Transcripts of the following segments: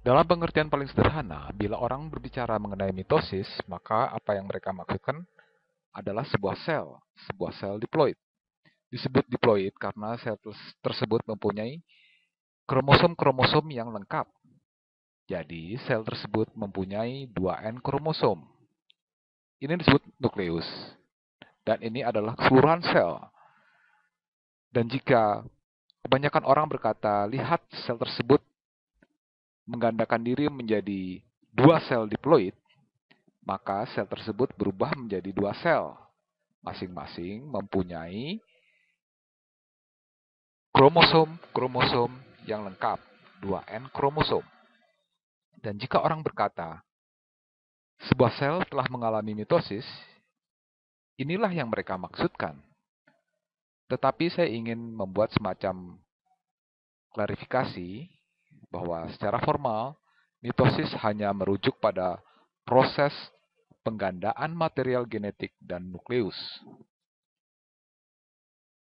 Dalam pengertian paling sederhana, bila orang berbicara mengenai mitosis, maka apa yang mereka maksudkan adalah sebuah sel diploid. Disebut diploid karena sel tersebut mempunyai kromosom-kromosom yang lengkap. Jadi, sel tersebut mempunyai 2N kromosom. Ini disebut nukleus. Dan ini adalah keseluruhan sel. Dan jika kebanyakan orang berkata, lihat sel tersebut menggandakan diri menjadi dua sel diploid, maka sel tersebut berubah menjadi dua sel. Masing-masing mempunyai kromosom-kromosom yang lengkap, 2N kromosom. Dan jika orang berkata, sebuah sel telah mengalami mitosis, inilah yang mereka maksudkan. Tetapi saya ingin membuat semacam klarifikasi bahwa secara formal, mitosis hanya merujuk pada proses penggandaan material genetik dan nukleus.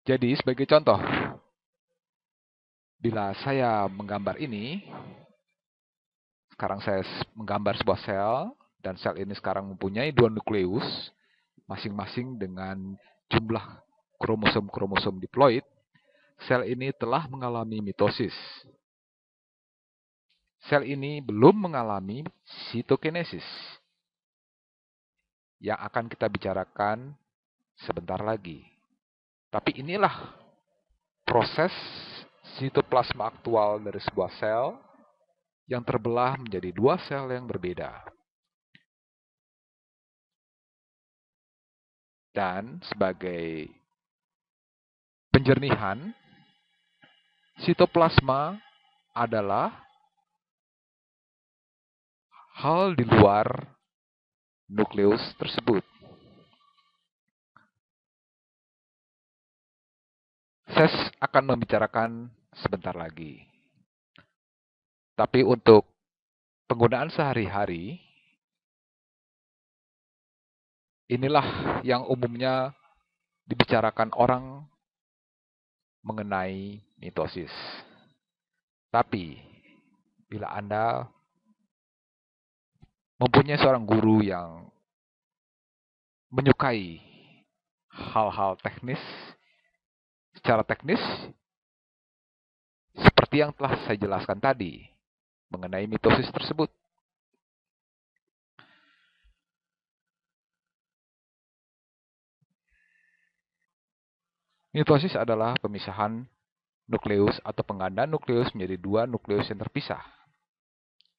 Jadi, sebagai contoh, bila saya menggambar ini, sekarang saya menggambar sebuah sel, dan sel ini sekarang mempunyai dua nukleus, masing-masing dengan jumlah kromosom-kromosom diploid, sel ini telah mengalami mitosis. Sel ini belum mengalami sitokinesis, yang akan kita bicarakan sebentar lagi. Tapi inilah proses sitoplasma aktual dari sebuah sel yang terbelah menjadi dua sel yang berbeda. Dan sebagai penjernihan, sitoplasma adalah hal di luar nukleus tersebut. Saya akan membicarakan sebentar lagi. Tapi untuk penggunaan sehari-hari, inilah yang umumnya dibicarakan orang mengenai mitosis. Tapi, bila Anda mempunyai seorang guru yang menyukai hal-hal teknis, secara teknis, seperti yang telah saya jelaskan tadi, mengenai mitosis tersebut. Mitosis adalah pemisahan nukleus atau penggandaan nukleus menjadi dua nukleus yang terpisah.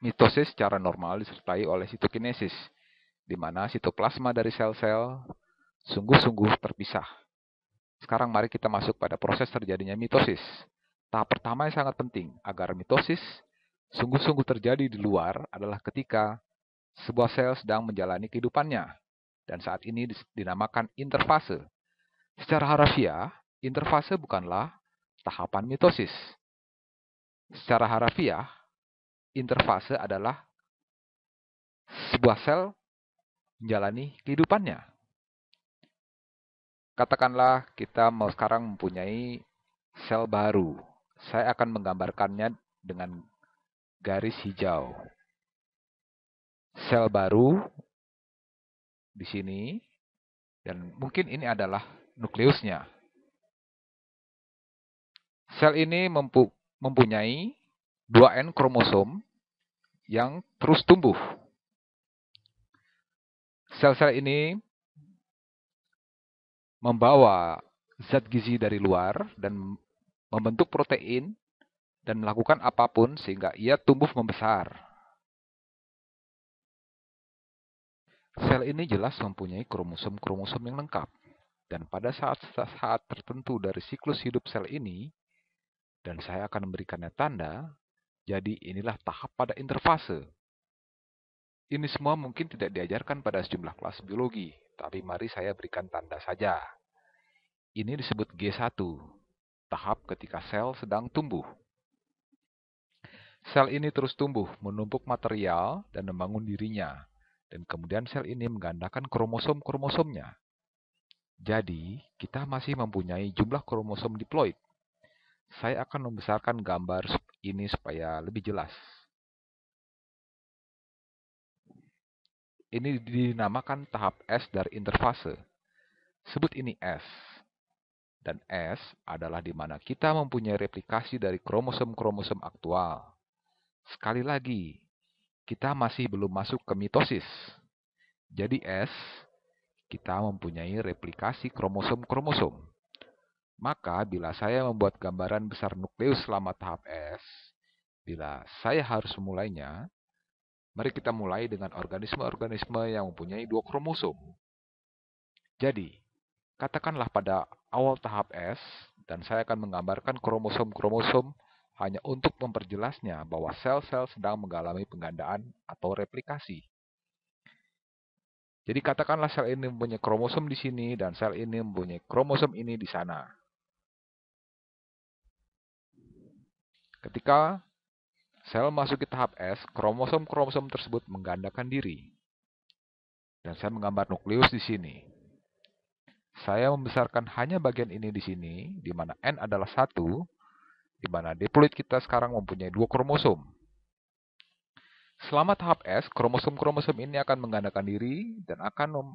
Mitosis secara normal disertai oleh sitokinesis, di mana sitoplasma dari sel-sel sungguh-sungguh terpisah. Sekarang mari kita masuk pada proses terjadinya mitosis. Tahap pertama yang sangat penting agar mitosis sungguh-sungguh terjadi di luar adalah ketika sebuah sel sedang menjalani kehidupannya. Dan saat ini dinamakan interfase. Secara harafiah, interfase bukanlah tahapan mitosis. Secara harafiah, interfase adalah sebuah sel menjalani kehidupannya. Katakanlah kita mau sekarang mempunyai sel baru. Saya akan menggambarkannya dengan garis hijau. Sel baru di sini, dan mungkin ini adalah nukleusnya. Sel ini mempunyai 2N kromosom yang terus tumbuh. Sel-sel ini membawa zat gizi dari luar dan membentuk protein dan melakukan apapun sehingga ia tumbuh membesar. Sel ini jelas mempunyai kromosom-kromosom yang lengkap. Dan pada saat-saat tertentu dari siklus hidup sel ini, dan saya akan memberikannya tanda, jadi inilah tahap pada interfase. Ini semua mungkin tidak diajarkan pada sejumlah kelas biologi, tapi mari saya berikan tanda saja. Ini disebut G1, tahap ketika sel sedang tumbuh. Sel ini terus tumbuh, menumpuk material dan membangun dirinya. Dan kemudian sel ini menggandakan kromosom-kromosomnya. Jadi, kita masih mempunyai jumlah kromosom diploid. Saya akan membesarkan gambar ini supaya lebih jelas. Ini dinamakan tahap S dari interfase. Sebut ini S. Dan S adalah di mana kita mempunyai replikasi dari kromosom-kromosom aktual. Sekali lagi, kita masih belum masuk ke mitosis. Jadi S, kita mempunyai replikasi kromosom-kromosom. Maka bila saya membuat gambaran besar nukleus selama tahap S, bila saya harus memulainya, mari kita mulai dengan organisme-organisme yang mempunyai 2 kromosom. Jadi, katakanlah pada awal tahap S, dan saya akan menggambarkan kromosom-kromosom hanya untuk memperjelasnya bahwa sel-sel sedang mengalami penggandaan atau replikasi. Jadi katakanlah sel ini mempunyai kromosom di sini dan sel ini mempunyai kromosom ini di sana. Ketika sel masuk ke tahap S, kromosom-kromosom tersebut menggandakan diri. Dan saya menggambar nukleus di sini. Saya membesarkan hanya bagian ini di sini, di mana N adalah 1, di mana diploid kita sekarang mempunyai 2 kromosom. Selama tahap S, kromosom-kromosom ini akan menggandakan diri dan akan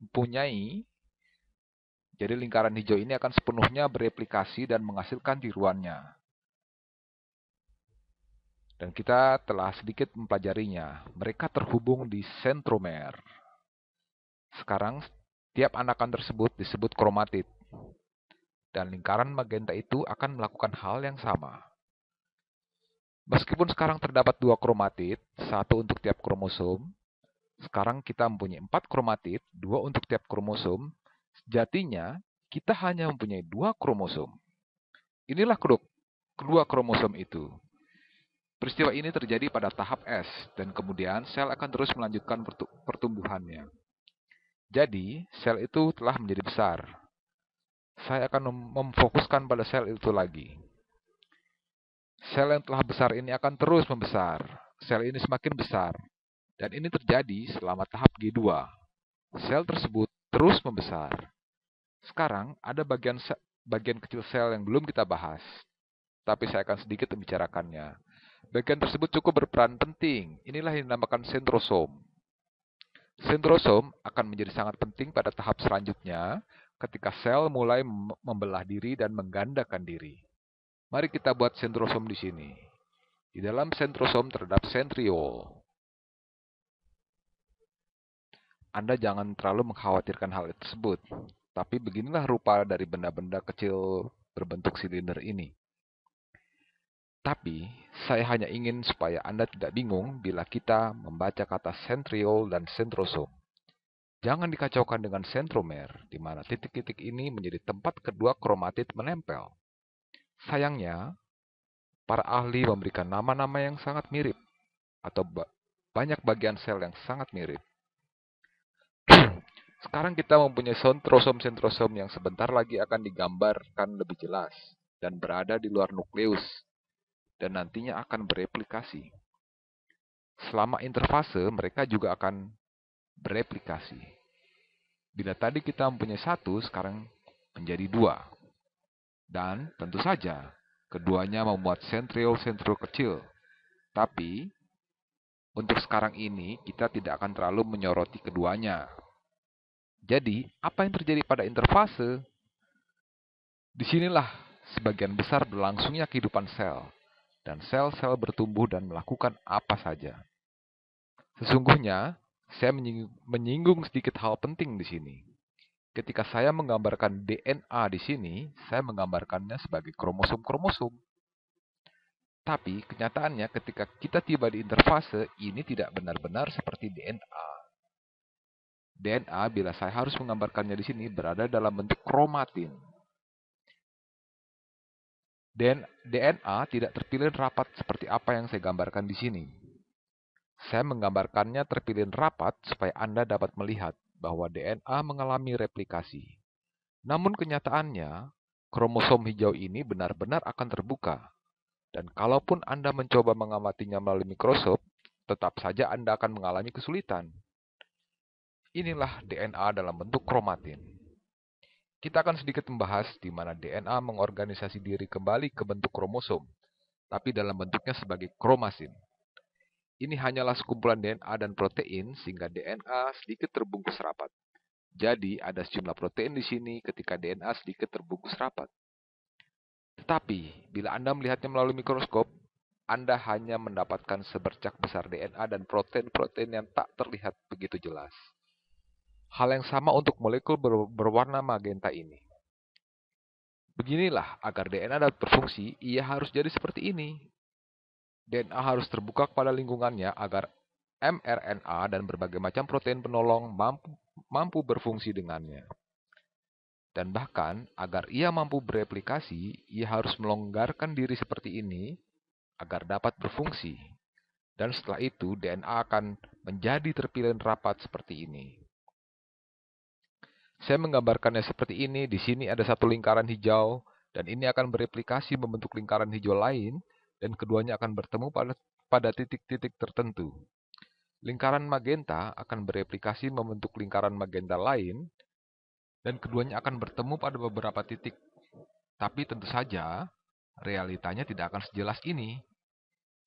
mempunyai, jadi lingkaran hijau ini akan sepenuhnya bereplikasi dan menghasilkan tiruannya. Dan kita telah sedikit mempelajarinya. Mereka terhubung di sentromer. Sekarang, tiap anakan tersebut disebut kromatid. Dan lingkaran magenta itu akan melakukan hal yang sama. Meskipun sekarang terdapat 2 kromatid, 1 untuk tiap kromosom, sekarang kita mempunyai 4 kromatid, 2 untuk tiap kromosom, sejatinya kita hanya mempunyai 2 kromosom. Inilah kedua kromosom itu. Peristiwa ini terjadi pada tahap S, dan kemudian sel akan terus melanjutkan pertumbuhannya. Jadi, sel itu telah menjadi besar. Saya akan memfokuskan pada sel itu lagi. Sel yang telah besar ini akan terus membesar. Sel ini semakin besar. Dan ini terjadi selama tahap G2. Sel tersebut terus membesar. Sekarang, ada bagian kecil sel yang belum kita bahas. Tapi saya akan sedikit membicarakannya. Bagian tersebut cukup berperan penting. Inilah yang dinamakan sentrosom. Sentrosom akan menjadi sangat penting pada tahap selanjutnya ketika sel mulai membelah diri dan menggandakan diri. Mari kita buat sentrosom di sini. Di dalam sentrosom terdapat sentriol. Anda jangan terlalu mengkhawatirkan hal tersebut. Tapi beginilah rupa dari benda-benda kecil berbentuk silinder ini. Tapi, saya hanya ingin supaya Anda tidak bingung bila kita membaca kata sentriol dan sentrosom. Jangan dikacaukan dengan sentromer, di mana titik-titik ini menjadi tempat kedua kromatid menempel. Sayangnya, para ahli memberikan nama-nama yang sangat mirip, atau banyak bagian sel yang sangat mirip. Sekarang kita mempunyai sentrosom-sentrosom yang sebentar lagi akan digambarkan lebih jelas, dan berada di luar nukleus, dan nantinya akan bereplikasi. Selama interfase, mereka juga akan bereplikasi. Bila tadi kita mempunyai 1, sekarang menjadi 2. Dan tentu saja, keduanya memuat sentriol-sentriol kecil. Tapi, untuk sekarang ini, kita tidak akan terlalu menyoroti keduanya. Jadi, apa yang terjadi pada interfase? Disinilah sebagian besar berlangsungnya kehidupan sel. Dan sel-sel bertumbuh dan melakukan apa saja. Sesungguhnya, saya menyinggung sedikit hal penting di sini. Ketika saya menggambarkan DNA di sini, saya menggambarkannya sebagai kromosom-kromosom. Tapi kenyataannya ketika kita tiba di interfase, ini tidak benar-benar seperti DNA. DNA bila saya harus menggambarkannya di sini berada dalam bentuk kromatin. DNA tidak terpilih rapat seperti apa yang saya gambarkan di sini. Saya menggambarkannya terpilih rapat supaya Anda dapat melihat bahwa DNA mengalami replikasi. Namun kenyataannya, kromosom hijau ini benar-benar akan terbuka. Dan kalaupun Anda mencoba mengamatinya melalui mikroskop, tetap saja Anda akan mengalami kesulitan. Inilah DNA dalam bentuk kromatin. Kita akan sedikit membahas di mana DNA mengorganisasi diri kembali ke bentuk kromosom, tapi dalam bentuknya sebagai kromasin. Ini hanyalah sekumpulan DNA dan protein sehingga DNA sedikit terbungkus rapat. Jadi ada sejumlah protein di sini ketika DNA sedikit terbungkus rapat. Tetapi bila Anda melihatnya melalui mikroskop, Anda hanya mendapatkan sebercak besar DNA dan protein-protein yang tak terlihat begitu jelas. Hal yang sama untuk molekul berwarna magenta ini. Beginilah, agar DNA dapat berfungsi, ia harus jadi seperti ini. DNA harus terbuka kepada lingkungannya agar mRNA dan berbagai macam protein penolong mampu berfungsi dengannya. Dan bahkan, agar ia mampu bereplikasi, ia harus melonggarkan diri seperti ini agar dapat berfungsi. Dan setelah itu, DNA akan menjadi terpilin rapat seperti ini. Saya menggambarkannya seperti ini. Di sini ada satu lingkaran hijau, dan ini akan bereplikasi membentuk lingkaran hijau lain, dan keduanya akan bertemu pada titik-titik tertentu. Lingkaran magenta akan bereplikasi membentuk lingkaran magenta lain, dan keduanya akan bertemu pada beberapa titik. Tapi tentu saja, realitanya tidak akan sejelas ini.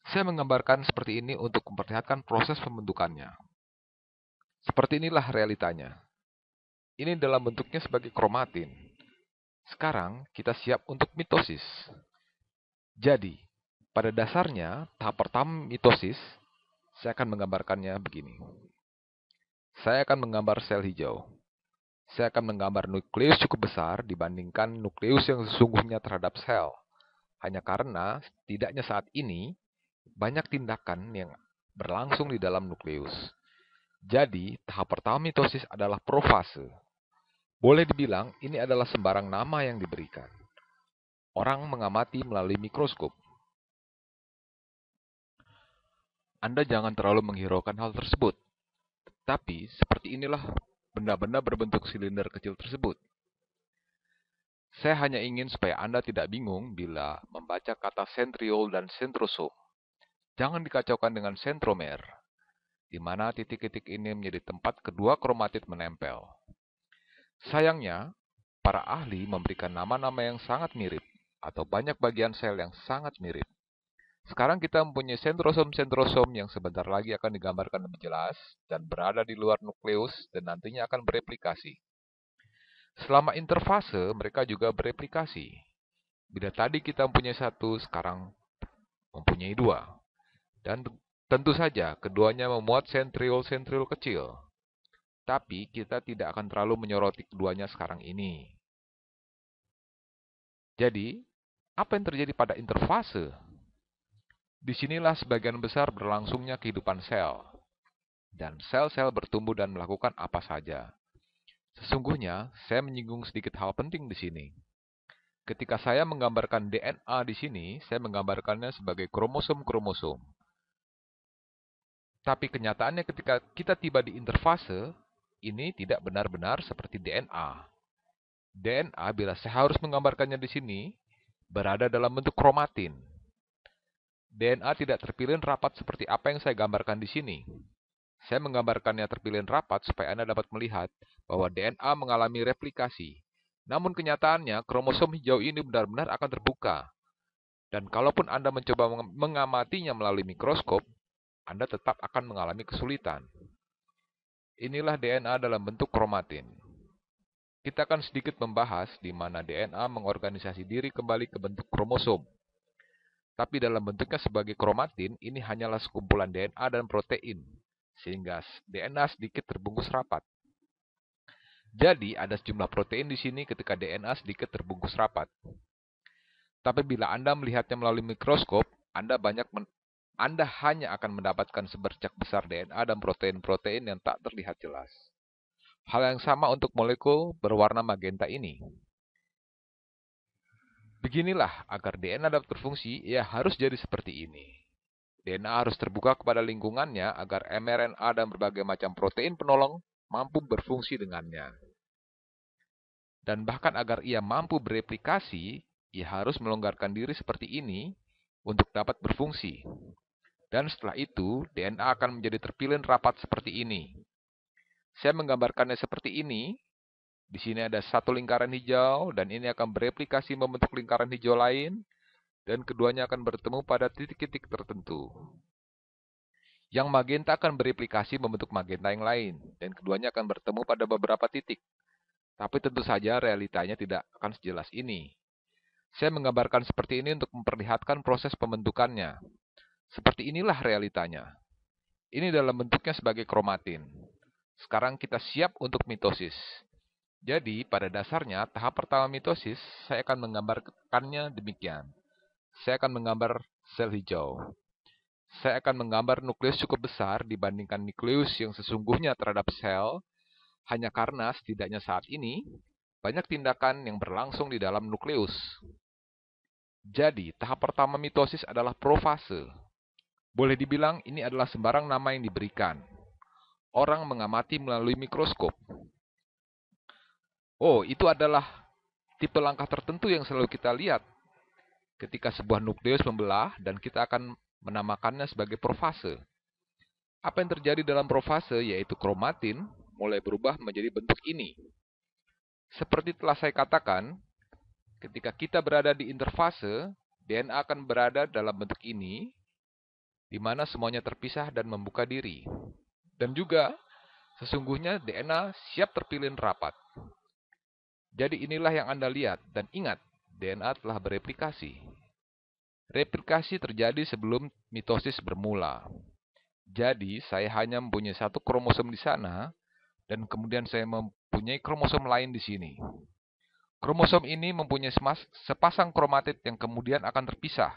Saya menggambarkan seperti ini untuk memperlihatkan proses pembentukannya. Seperti inilah realitanya. Ini dalam bentuknya sebagai kromatin. Sekarang kita siap untuk mitosis. Jadi, pada dasarnya, tahap pertama mitosis, saya akan menggambarkannya begini. Saya akan menggambar sel hijau. Saya akan menggambar nukleus cukup besar dibandingkan nukleus yang sesungguhnya terhadap sel. Hanya karena, setidaknya saat ini, banyak tindakan yang berlangsung di dalam nukleus. Jadi, tahap pertama mitosis adalah profase. Boleh dibilang, ini adalah sembarang nama yang diberikan. Orang mengamati melalui mikroskop. Anda jangan terlalu menghiraukan hal tersebut. Tapi, seperti inilah benda-benda berbentuk silinder kecil tersebut. Saya hanya ingin supaya Anda tidak bingung bila membaca kata sentriol dan sentrosom. Jangan dikacaukan dengan sentromer, di mana titik-titik ini menjadi tempat kedua kromatid menempel. Sayangnya, para ahli memberikan nama-nama yang sangat mirip, atau banyak bagian sel yang sangat mirip. Sekarang kita mempunyai sentrosom-sentrosom yang sebentar lagi akan digambarkan lebih jelas dan berada di luar nukleus dan nantinya akan bereplikasi. Selama interfase, mereka juga bereplikasi. Bila tadi kita mempunyai satu, sekarang mempunyai dua. Dan tentu saja, keduanya memuat sentriol-sentriol kecil. Tapi kita tidak akan terlalu menyoroti keduanya sekarang ini. Jadi, apa yang terjadi pada interfase? Disinilah sebagian besar berlangsungnya kehidupan sel. Dan sel-sel bertumbuh dan melakukan apa saja. Sesungguhnya, saya menyinggung sedikit hal penting di sini. Ketika saya menggambarkan DNA di sini, saya menggambarkannya sebagai kromosom-kromosom. Tapi kenyataannya ketika kita tiba di interfase, ini tidak benar-benar seperti DNA. DNA, bila saya harus menggambarkannya di sini, berada dalam bentuk kromatin. DNA tidak terpilin rapat seperti apa yang saya gambarkan di sini. Saya menggambarkannya terpilin rapat supaya Anda dapat melihat bahwa DNA mengalami replikasi. Namun kenyataannya, kromosom hijau ini benar-benar akan terbuka. Dan kalaupun Anda mencoba mengamatinya melalui mikroskop, Anda tetap akan mengalami kesulitan. Inilah DNA dalam bentuk kromatin. Kita akan sedikit membahas di mana DNA mengorganisasi diri kembali ke bentuk kromosom. Tapi dalam bentuknya sebagai kromatin, ini hanyalah sekumpulan DNA dan protein, sehingga DNA sedikit terbungkus rapat. Jadi, ada sejumlah protein di sini ketika DNA sedikit terbungkus rapat. Tapi bila Anda melihatnya melalui mikroskop, Anda hanya akan mendapatkan sebercak besar DNA dan protein-protein yang tak terlihat jelas. Hal yang sama untuk molekul berwarna magenta ini. Beginilah, agar DNA dapat berfungsi, ia harus jadi seperti ini. DNA harus terbuka kepada lingkungannya agar mRNA dan berbagai macam protein penolong mampu berfungsi dengannya. Dan bahkan agar ia mampu bereplikasi, ia harus melonggarkan diri seperti ini untuk dapat berfungsi. Dan setelah itu, DNA akan menjadi terpilin rapat seperti ini. Saya menggambarkannya seperti ini. Di sini ada satu lingkaran hijau, dan ini akan bereplikasi membentuk lingkaran hijau lain, dan keduanya akan bertemu pada titik-titik tertentu. Yang magenta akan bereplikasi membentuk magenta yang lain, dan keduanya akan bertemu pada beberapa titik. Tapi tentu saja realitanya tidak akan sejelas ini. Saya menggambarkan seperti ini untuk memperlihatkan proses pembentukannya. Seperti inilah realitanya. Ini dalam bentuknya sebagai kromatin. Sekarang kita siap untuk mitosis. Jadi, pada dasarnya, tahap pertama mitosis, saya akan menggambarkannya demikian. Saya akan menggambar sel hijau. Saya akan menggambar nukleus cukup besar dibandingkan nukleus yang sesungguhnya terhadap sel, hanya karena setidaknya saat ini, banyak tindakan yang berlangsung di dalam nukleus. Jadi, tahap pertama mitosis adalah profase. Boleh dibilang ini adalah sembarang nama yang diberikan. Orang mengamati melalui mikroskop. Oh, itu adalah tipe langkah tertentu yang selalu kita lihat ketika sebuah nukleus membelah dan kita akan menamakannya sebagai profase. Apa yang terjadi dalam profase yaitu kromatin mulai berubah menjadi bentuk ini. Seperti telah saya katakan, ketika kita berada di interfase, DNA akan berada dalam bentuk ini, di mana semuanya terpisah dan membuka diri. Dan juga, sesungguhnya DNA siap terpilih rapat. Jadi inilah yang Anda lihat, dan ingat, DNA telah bereplikasi. Replikasi terjadi sebelum mitosis bermula. Jadi, saya hanya mempunyai satu kromosom di sana, dan kemudian saya mempunyai kromosom lain di sini. Kromosom ini mempunyai sepasang kromatid yang kemudian akan terpisah.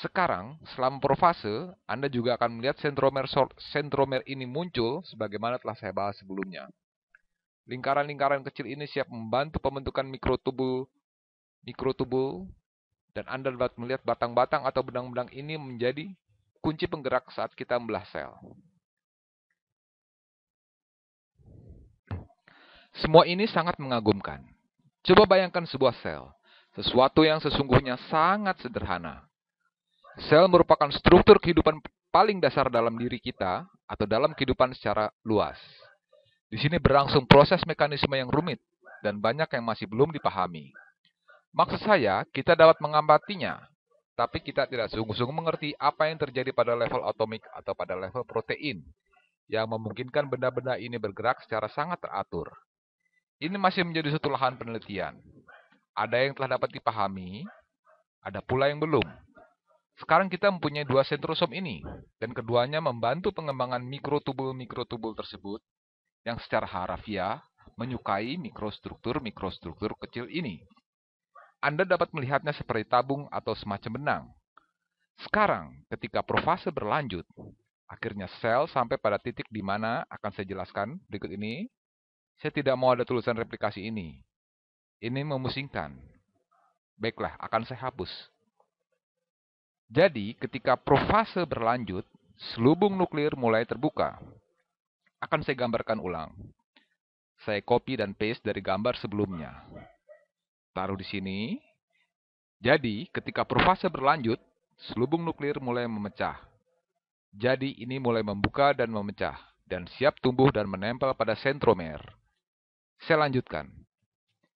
Sekarang, selama profase, Anda juga akan melihat sentromer ini muncul sebagaimana telah saya bahas sebelumnya. Lingkaran-lingkaran kecil ini siap membantu pembentukan mikrotubul, dan Anda dapat melihat batang-batang atau benang-benang ini menjadi kunci penggerak saat kita membelah sel. Semua ini sangat mengagumkan. Coba bayangkan sebuah sel, sesuatu yang sesungguhnya sangat sederhana. Sel merupakan struktur kehidupan paling dasar dalam diri kita atau dalam kehidupan secara luas. Di sini berlangsung proses mekanisme yang rumit dan banyak yang masih belum dipahami. Maksud saya, kita dapat mengamatinya, tapi kita tidak sungguh-sungguh mengerti apa yang terjadi pada level atomik atau pada level protein, yang memungkinkan benda-benda ini bergerak secara sangat teratur. Ini masih menjadi satu lahan penelitian. Ada yang telah dapat dipahami, ada pula yang belum. Sekarang kita mempunyai dua sentrosom ini, dan keduanya membantu pengembangan mikrotubul-mikrotubul tersebut, yang secara harafiah menyukai mikrostruktur kecil ini. Anda dapat melihatnya seperti tabung atau semacam benang. Sekarang, ketika profase berlanjut, akhirnya sel sampai pada titik di mana akan saya jelaskan berikut ini. Saya tidak mau ada tulisan replikasi ini. Ini memusingkan. Baiklah, akan saya hapus. Jadi, ketika profase berlanjut, selubung nuklir mulai terbuka. Akan saya gambarkan ulang. Saya copy dan paste dari gambar sebelumnya. Taruh di sini. Jadi, ketika profase berlanjut, selubung nuklir mulai memecah. Jadi, ini mulai membuka dan memecah, dan siap tumbuh dan menempel pada sentromer. Saya lanjutkan.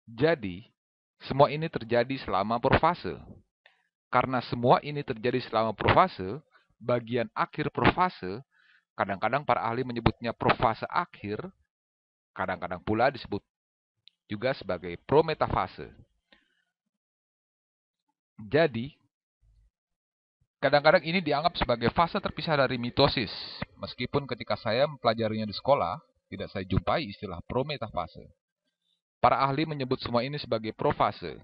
Jadi, semua ini terjadi selama profase. Karena semua ini terjadi selama profase, bagian akhir profase, kadang-kadang para ahli menyebutnya profase akhir, kadang-kadang pula disebut juga sebagai prometafase. Jadi, kadang-kadang ini dianggap sebagai fase terpisah dari mitosis, meskipun ketika saya mempelajarinya di sekolah, tidak saya jumpai istilah prometafase. Para ahli menyebut semua ini sebagai profase.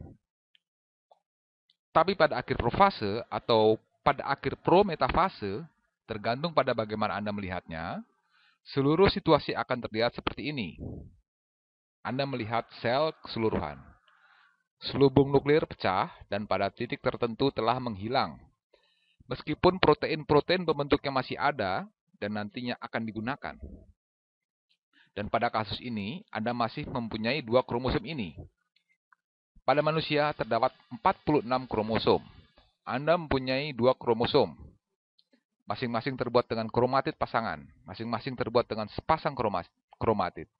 Tapi pada akhir profase atau pada akhir prometafase, tergantung pada bagaimana Anda melihatnya, seluruh situasi akan terlihat seperti ini. Anda melihat sel keseluruhan. Selubung nuklir pecah dan pada titik tertentu telah menghilang. Meskipun protein-protein pembentuknya masih ada dan nantinya akan digunakan. Dan pada kasus ini, Anda masih mempunyai dua kromosom ini. Pada manusia terdapat 46 kromosom. Anda mempunyai dua kromosom. Masing-masing terbuat dengan kromatid pasangan. Masing-masing terbuat dengan sepasang kromatid.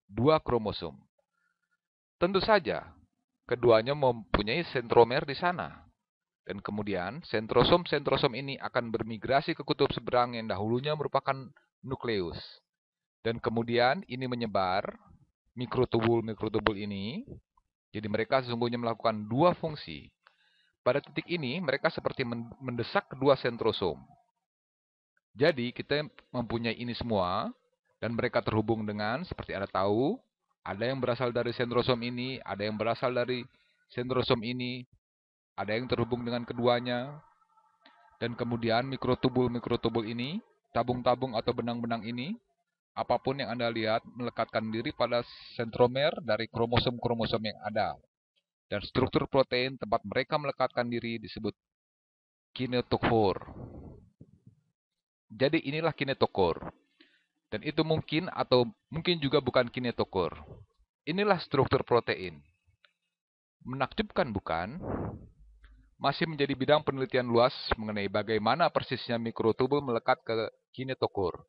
Dua kromosom. Tentu saja, keduanya mempunyai sentromer di sana. Dan kemudian sentrosom ini akan bermigrasi ke kutub seberang yang dahulunya merupakan nukleus. Dan kemudian ini menyebar mikrotubul ini. Jadi mereka sesungguhnya melakukan dua fungsi. Pada titik ini mereka seperti mendesak kedua sentrosom. Jadi kita mempunyai ini semua dan mereka terhubung dengan seperti Anda tahu, ada yang berasal dari sentrosom ini, ada yang berasal dari sentrosom ini, ada yang terhubung dengan keduanya. Dan kemudian mikrotubul ini, tabung-tabung atau benang-benang ini, apapun yang Anda lihat melekatkan diri pada sentromer dari kromosom-kromosom yang ada. Dan struktur protein tempat mereka melekatkan diri disebut kinetochore. Jadi inilah kinetochore. Dan itu mungkin atau mungkin juga bukan kinetochore. Inilah struktur protein. Menakjubkan bukan? Masih menjadi bidang penelitian luas mengenai bagaimana persisnya mikrotubul melekat ke kinetochore.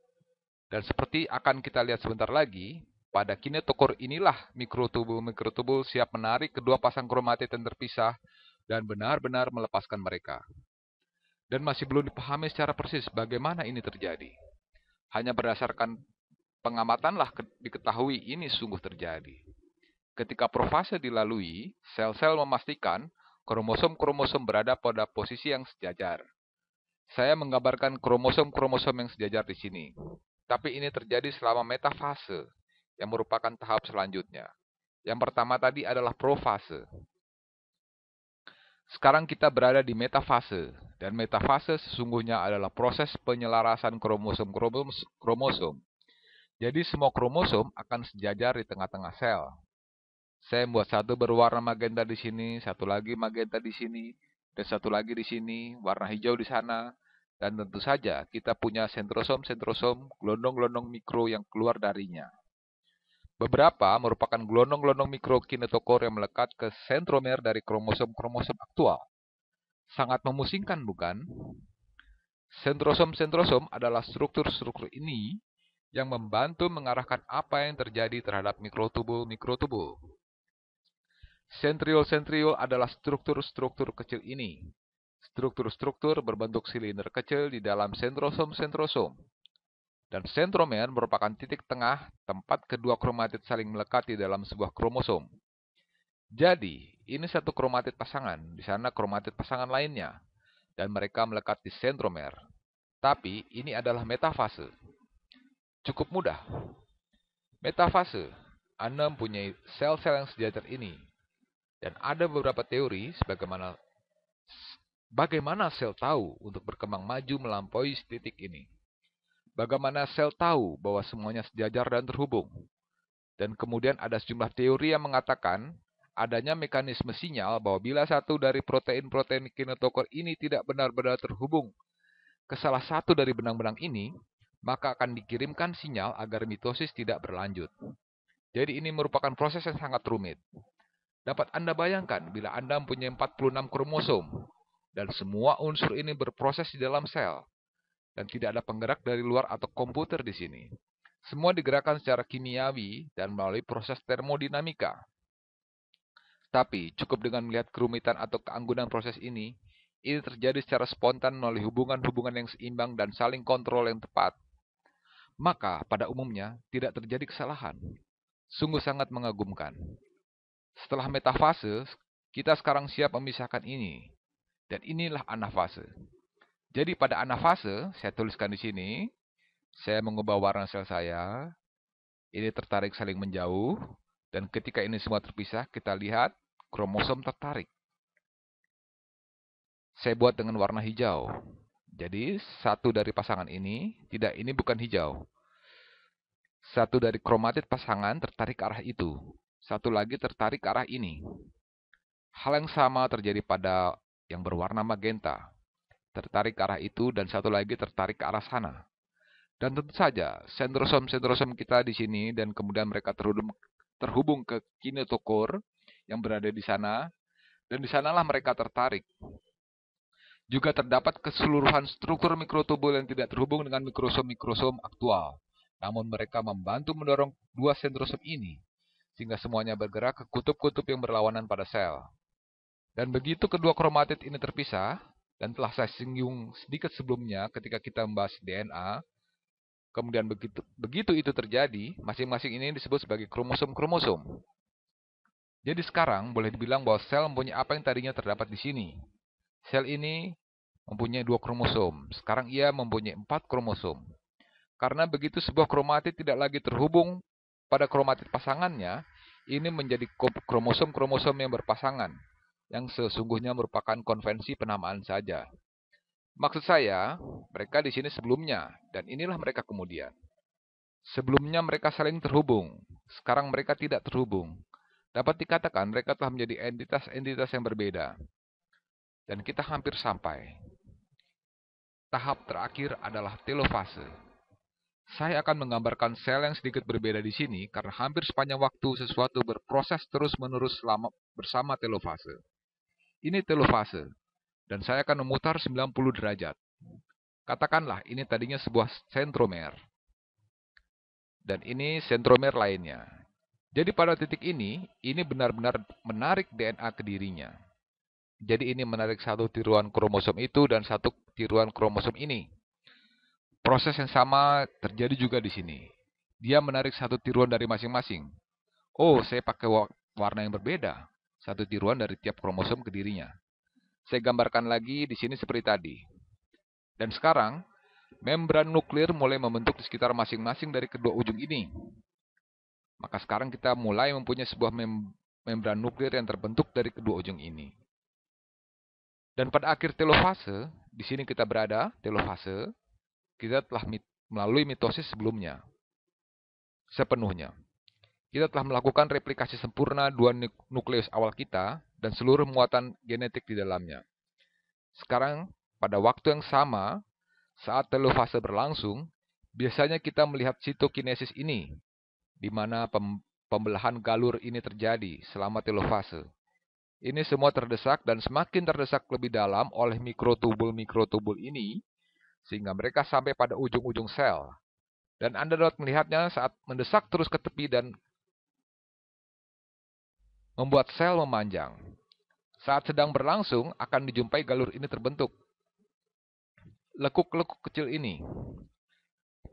Dan seperti akan kita lihat sebentar lagi, pada kinetochore inilah mikrotubul siap menarik kedua pasang kromatid yang terpisah dan benar-benar melepaskan mereka. Dan masih belum dipahami secara persis bagaimana ini terjadi. Hanya berdasarkan pengamatanlah diketahui ini sungguh terjadi. Ketika profase dilalui, sel-sel memastikan kromosom-kromosom berada pada posisi yang sejajar. Saya menggambarkan kromosom-kromosom yang sejajar di sini. Tapi ini terjadi selama metafase, yang merupakan tahap selanjutnya. Yang pertama tadi adalah profase. Sekarang kita berada di metafase, dan metafase sesungguhnya adalah proses penyelarasan kromosom. Jadi semua kromosom akan sejajar di tengah-tengah sel. Saya membuat satu berwarna magenta di sini, satu lagi magenta di sini, dan satu lagi di sini, warna hijau di sana. Dan tentu saja kita punya sentrosom, gelondong-gelondong mikro yang keluar darinya. Beberapa merupakan gelondong-gelondong mikro kinetochore yang melekat ke sentromer dari kromosom-kromosom aktual. Sangat memusingkan, bukan? Sentrosom adalah struktur-struktur ini yang membantu mengarahkan apa yang terjadi terhadap mikrotubul. Sentriol adalah struktur-struktur kecil ini. Struktur-struktur berbentuk silinder kecil di dalam sentrosom. Dan sentromer merupakan titik tengah tempat kedua kromatid saling melekat di dalam sebuah kromosom. Jadi, ini satu kromatid pasangan, di sana kromatid pasangan lainnya, dan mereka melekat di sentromer. Tapi, ini adalah metafase. Cukup mudah. Metafase, Anda mempunyai sel-sel yang sejajar ini. Dan ada beberapa teori bagaimana sel tahu untuk berkembang maju melampaui titik ini. Bagaimana sel tahu bahwa semuanya sejajar dan terhubung. Dan kemudian ada sejumlah teori yang mengatakan adanya mekanisme sinyal bahwa bila satu dari protein-protein kinetochore ini tidak benar-benar terhubung ke salah satu dari benang-benang ini, maka akan dikirimkan sinyal agar mitosis tidak berlanjut. Jadi ini merupakan proses yang sangat rumit. Dapat Anda bayangkan bila Anda mempunyai 46 kromosom dan semua unsur ini berproses di dalam sel. Dan tidak ada penggerak dari luar atau komputer di sini. Semua digerakkan secara kimiawi dan melalui proses termodinamika. Tapi cukup dengan melihat kerumitan atau keanggunan proses ini terjadi secara spontan melalui hubungan-hubungan yang seimbang dan saling kontrol yang tepat. Maka pada umumnya tidak terjadi kesalahan. Sungguh sangat mengagumkan. Setelah metafase, kita sekarang siap memisahkan ini. Dan inilah anafase. Jadi pada anafase, saya tuliskan di sini, saya mengubah warna sel saya, ini tertarik saling menjauh, dan ketika ini semua terpisah, kita lihat kromosom tertarik. Saya buat dengan warna hijau. Jadi satu dari pasangan ini bukan hijau. Satu dari kromatid pasangan tertarik ke arah itu. Satu lagi tertarik ke arah ini. Hal yang sama terjadi pada yang berwarna magenta. Tertarik ke arah itu dan satu lagi tertarik ke arah sana. Dan tentu saja sentrosom kita di sini dan kemudian mereka terhubung ke kinetochore yang berada di sana dan di sanalah mereka tertarik. Juga terdapat keseluruhan struktur mikrotubul yang tidak terhubung dengan mikrosom aktual. Namun mereka membantu mendorong dua sentrosom ini sehingga semuanya bergerak ke kutub-kutub yang berlawanan pada sel. Dan begitu kedua kromatid ini terpisah, dan telah saya singgung sedikit sebelumnya ketika kita membahas DNA, kemudian begitu itu terjadi, masing-masing ini disebut sebagai kromosom-kromosom. Jadi sekarang boleh dibilang bahwa sel mempunyai apa yang tadinya terdapat di sini. Sel ini mempunyai 2 kromosom. Sekarang ia mempunyai 4 kromosom. Karena begitu sebuah kromatid tidak lagi terhubung pada kromatid pasangannya, ini menjadi kromosom-kromosom yang berpasangan, yang sesungguhnya merupakan konvensi penamaan saja. Maksud saya, mereka di sini sebelumnya, dan inilah mereka kemudian. Sebelumnya mereka saling terhubung, sekarang mereka tidak terhubung. Dapat dikatakan mereka telah menjadi entitas-entitas yang berbeda. Dan kita hampir sampai. Tahap terakhir adalah telofase. Saya akan menggambarkan sel yang sedikit berbeda di sini karena hampir sepanjang waktu sesuatu berproses terus-menerus bersama telofase. Ini telofase, dan saya akan memutar 90 derajat. Katakanlah ini tadinya sebuah sentromer, dan ini sentromer lainnya. Jadi pada titik ini benar-benar menarik DNA ke dirinya. Jadi ini menarik satu tiruan kromosom itu dan satu tiruan kromosom ini. Proses yang sama terjadi juga di sini. Dia menarik satu tiruan dari masing-masing. Oh, saya pakai warna yang berbeda. Satu tiruan dari tiap kromosom ke dirinya. Saya gambarkan lagi di sini seperti tadi. Dan sekarang, membran nuklir mulai membentuk di sekitar masing-masing dari kedua ujung ini. Maka sekarang kita mulai mempunyai sebuah membran nuklir yang terbentuk dari kedua ujung ini. Dan pada akhir telofase, di sini kita berada, telofase, kita telah melalui mitosis sebelumnya. Sepenuhnya. Kita telah melakukan replikasi sempurna 2 nukleus awal kita dan seluruh muatan genetik di dalamnya. Sekarang, pada waktu yang sama, saat telofase berlangsung, biasanya kita melihat sitokinesis ini, di mana pembelahan galur ini terjadi selama telofase. Ini semua terdesak dan semakin terdesak lebih dalam oleh mikrotubul-mikrotubul ini, sehingga mereka sampai pada ujung-ujung sel. Dan Anda dapat melihatnya saat mendesak terus ke tepi dan membuat sel memanjang. Saat sedang berlangsung, akan dijumpai galur ini terbentuk. Lekuk-lekuk kecil ini.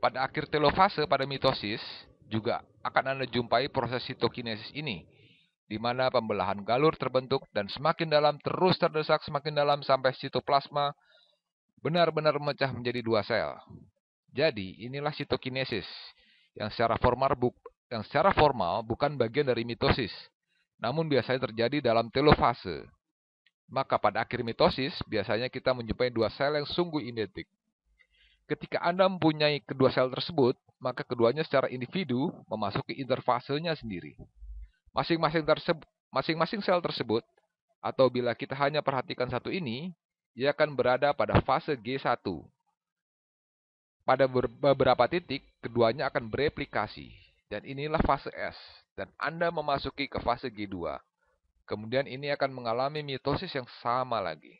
Pada akhir telofase pada mitosis, juga akan Anda jumpai proses sitokinesis ini, di mana pembelahan galur terbentuk dan semakin dalam terus terdesak semakin dalam sampai sitoplasma benar-benar memecah menjadi 2 sel. Jadi, inilah sitokinesis yang secara formal bukan bagian dari mitosis, namun biasanya terjadi dalam telofase. Maka pada akhir mitosis, biasanya kita menjumpai 2 sel yang sungguh identik. Ketika Anda mempunyai kedua sel tersebut, maka keduanya secara individu memasuki interfasenya sendiri. Masing-masing sel tersebut, atau bila kita hanya perhatikan satu ini, ia akan berada pada fase G1. Pada beberapa titik, keduanya akan bereplikasi. Dan inilah fase S. Dan Anda memasuki ke fase G2. Kemudian ini akan mengalami mitosis yang sama lagi.